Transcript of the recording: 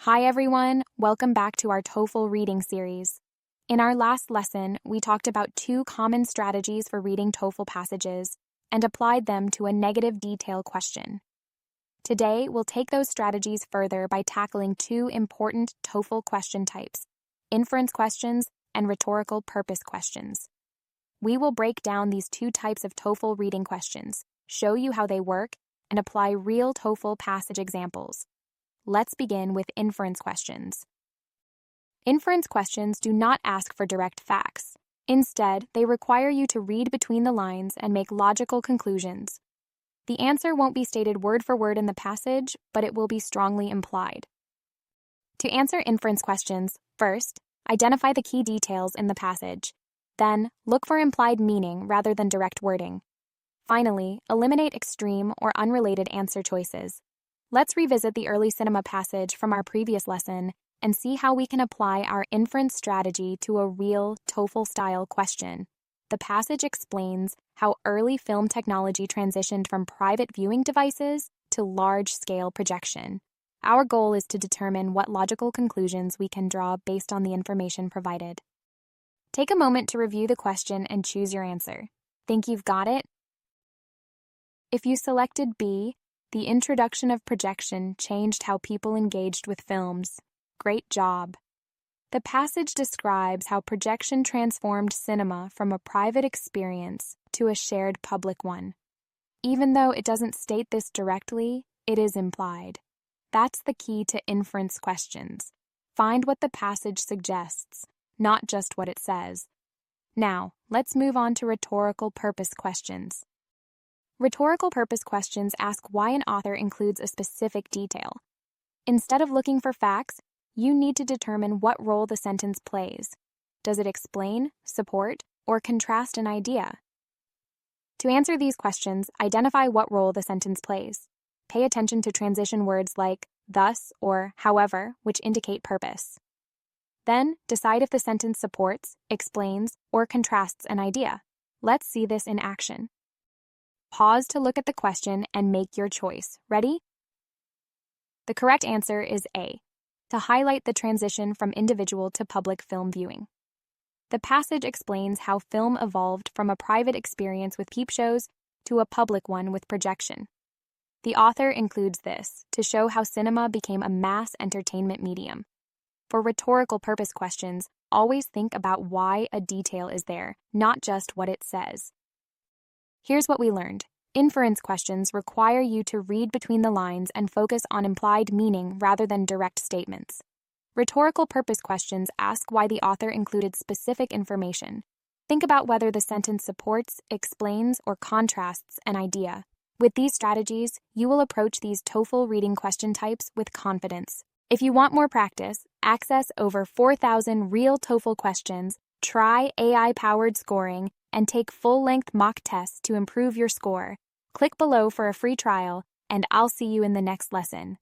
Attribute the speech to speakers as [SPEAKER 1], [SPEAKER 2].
[SPEAKER 1] Hi everyone, welcome back to our TOEFL reading series. In our last lesson, we talked about 2 common strategies for reading TOEFL passages and applied them to a negative detail question. Today, we'll take those strategies further by tackling 2 important TOEFL question types, inference questions and rhetorical purpose questions. We will break down these 2 types of TOEFL reading questions, show you how they work, and apply real TOEFL passage examples. Let's begin with inference questions. Inference questions do not ask for direct facts. Instead, they require you to read between the lines and make logical conclusions. The answer won't be stated word for word in the passage, but it will be strongly implied. To answer inference questions, first, identify the key details in the passage. Then, look for implied meaning rather than direct wording. Finally, eliminate extreme or unrelated answer choices. Let's revisit the early cinema passage from our previous lesson and see how we can apply our inference strategy to a real TOEFL-style question. The passage explains how early film technology transitioned from private viewing devices to large-scale projection. Our goal is to determine what logical conclusions we can draw based on the information provided. Take a moment to review the question and choose your answer. Think you've got it? If you selected B, the introduction of projection changed how people engaged with films. Great job. The passage describes how projection transformed cinema from a private experience to a shared public one. Even though it doesn't state this directly, it is implied. That's the key to inference questions. Find what the passage suggests, not just what it says. Now, let's move on to rhetorical purpose questions. Rhetorical purpose questions ask why an author includes a specific detail. Instead of looking for facts, you need to determine what role the sentence plays. Does it explain, support, or contrast an idea? To answer these questions, identify what role the sentence plays. Pay attention to transition words like thus or however, which indicate purpose. Then, decide if the sentence supports, explains, or contrasts an idea. Let's see this in action. Pause to look at the question and make your choice. Ready? The correct answer is A, to highlight the transition from individual to public film viewing. The passage explains how film evolved from a private experience with peep shows to a public one with projection. The author includes this to show how cinema became a mass entertainment medium. For rhetorical purpose questions, always think about why a detail is there, not just what it says. Here's what we learned. Inference questions require you to read between the lines and focus on implied meaning rather than direct statements. Rhetorical purpose questions ask why the author included specific information. Think about whether the sentence supports, explains, or contrasts an idea. With these strategies, you will approach these TOEFL reading question types with confidence. If you want more practice, access over 4,000 real TOEFL questions, try AI-powered scoring, and take full-length mock tests to improve your score. Click below for a free trial, and I'll see you in the next lesson.